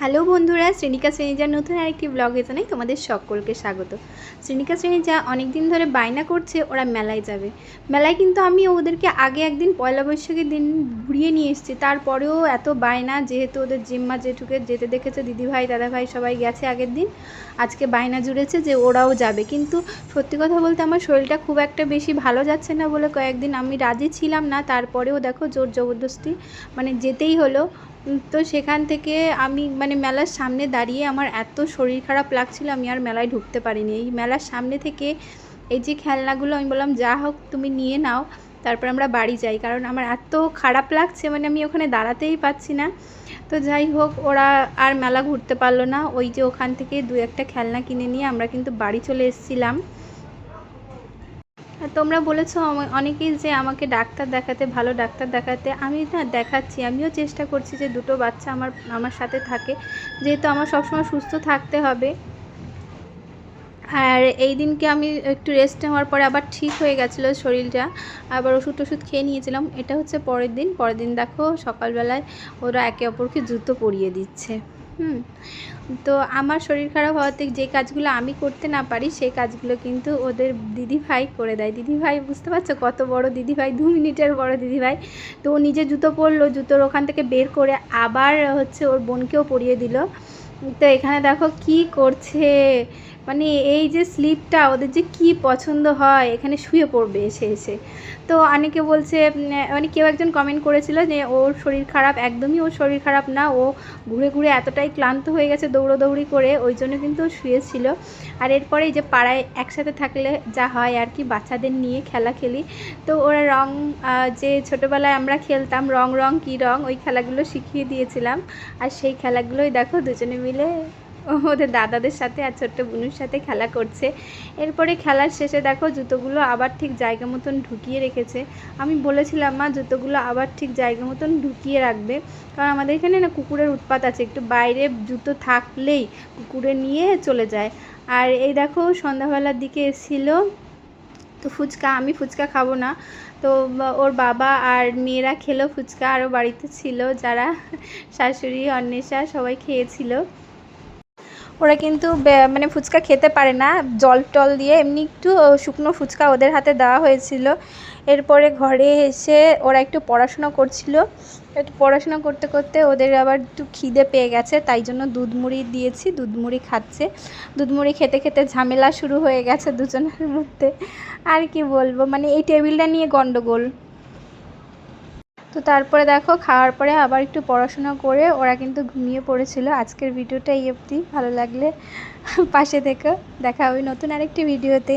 Hello বন্ধুরা, শ্রেণিকা শ্রেণীজার নতুন আরেকটি ব্লগে জানাই তোমাদের সকলকে স্বাগত। শ্রেণিকা শ্রেণীজা অনেক দিন ধরে বায়না করছে ওরা মেলায় যাবে। মেলায় কিন্তু আমি ওদেরকে আগে একদিন পয়লা বৈশাখের দিন ঘুরিয়ে নিয়ে এসেছি, তারপরেও এত বায়না, যেহেতু ওদের জিম্মা জেঠুকে যেতে দেখেছে, দিদিভাই দাদাভাই সবাই গেছে আগের দিন, আজকে বায়না জুড়েছে যে ওরাও যাবে। কিন্তু সত্যি কথা বলতে আমার শরীরটা খুব একটা বেশি ভালো যাচ্ছে না বলে কয়েকদিন আমি রাজি ছিলাম না, তারপরেও দেখো জোর জবরদস্তি মানে যেতেই হলো। তো সেখান থেকে আমি মেলার সামনে দাঁড়িয়ে আমার এত শরীর খারাপ লাগছিল, আমি আর মেলায় ঢুকতে পারিনি। এই মেলার সামনে থেকে এই যে খেলনাগুলো আমি বললাম যা হোক তুমি নিয়ে নাও, তারপর আমরা বাড়ি যাই, কারণ আমার এত খারাপ লাগছে, আমি ওখানে দাঁড়াতেই পাচ্ছি না। তো যাই হোক, ওরা আর মেলা ঘুরতে পারলো না। ওই যে ওখান থেকে দু একটা খেলনা কিনে নিয়ে আমরা কিন্তু বাড়ি চলে এসেছিলাম। তোমরা বলেছো অনেকেই যে আমাকে ডাক্তার দেখাতে, ভালো ডাক্তার দেখাতে। আমি না দেখাচ্ছি, আমিও চেষ্টা করছি যে দুটো বাচ্চা আমার সাথে থাকে, যেহেতু আমার সবসময় সুস্থ থাকতে হবে। আর এই দিনকে আমি একটু রেস্ট নেওয়ার পরে আবার ঠিক হয়ে গেছিলো শরীরটা, আবার ওষুধ খেয়ে নিয়েছিলাম। এটা হচ্ছে পরের দিন দেখো সকালবেলায় ওরা একে অপরকে জুতো পরিয়ে দিচ্ছে। তো আমার শরীর খারাপ হওয়াতে যে কাজগুলো আমি করতে না পারি সেই কাজগুলো কিন্তু ওদের দিদিভাই করে দেয়। দিদিভাই বুঝতে পারছো কত বড় দিদিভাই, 2 মিনিটের বড় দিদিভাই। তো ও নিজে জুতো পরলো, জুতোর ওখান থেকে বের করে আবার ওর বোনকেও পরিয়ে দিল। তো এখানে দেখো কি করছে, এই যে স্লিপটা ওদের যে কি পছন্দ হয়, এখানে শুয়ে পড়বে এসে এসে। তো অনেকে বলছে, কেউ একজন কমেন্ট করেছিল যে ওর শরীর খারাপ। একদমই ওর শরীর খারাপ না, ও ঘুরে ঘুরে এতটাই ক্লান্ত হয়ে গেছে দৌড়োদৌড়ি করে, ওই জন্য কিন্তু ও শুয়েছিল। আর এরপরে এই যে পাড়ায় একসাথে থাকলে যা হয় আর কি, বাচ্চাদের নিয়ে খেলা খেলি। তো ওরা রং, যে ছোটোবেলায় আমরা খেলতাম রং কী রং, ওই খেলাগুলো শিখিয়ে দিয়েছিলাম। আর সেই খেলাগুলোই দেখো দুজনে মিলে ওদের দাদাদের সাথে আর ছোট্ট বুনুর সাথে খেলা করছে। এরপরে খেলার শেষে দেখো জুতোগুলো আবার ঠিক জায়গা মতন ঢুকিয়ে রেখেছে। আমি বলেছিলাম মা জুতোগুলো আবার ঠিক জায়গা মতন ঢুকিয়ে রাখবে, কারণ আমাদের এখানে না কুকুরের উৎপাত আছে, একটু বাইরে জুতো থাকলেই কুকুরে নিয়ে চলে যায়। আর এই দেখো সন্ধ্যাবেলার দিকে এসেছিলো তো ফুচকা, আমি ফুচকা খাবো না, তো ওর বাবা আর মেয়েরা খেলো ফুচকা, আরও বাড়িতে ছিল যারা, শাশুড়ি অন্বেষা সবাই খেয়েছিল। ওরা কিন্তু ফুচকা খেতে পারে না, জল টল দিয়ে এমনি একটু শুকনো ফুচকা ওদের হাতে দেওয়া হয়েছিল। এরপরে ঘরে এসে ওরা একটু পড়াশোনা করছিল, একটু পড়াশোনা করতে করতে ওদের আবার একটু খিদে পেয়ে গেছে, তাই জন্য দুধ মুড়ি দিয়েছি, দুধ মুড়ি খাচ্ছে। দুধ মুড়ি খেতে খেতে ঝামেলা শুরু হয়ে গেছে দুজনের মধ্যে। আর কি বলবো, এই টেবিলটা নিয়ে গন্ডগোল। তো তারপরে দেখো খাওয়ার পরে আবার একটু পড়াশোনা করে ওরা কিন্তু ঘুমিয়ে পড়েছিল। আজকের ভিডিওটা এই অবধি, ভালো লাগলে পাশে থেকো, দেখা হবে নতুন আরেকটি ভিডিওতে।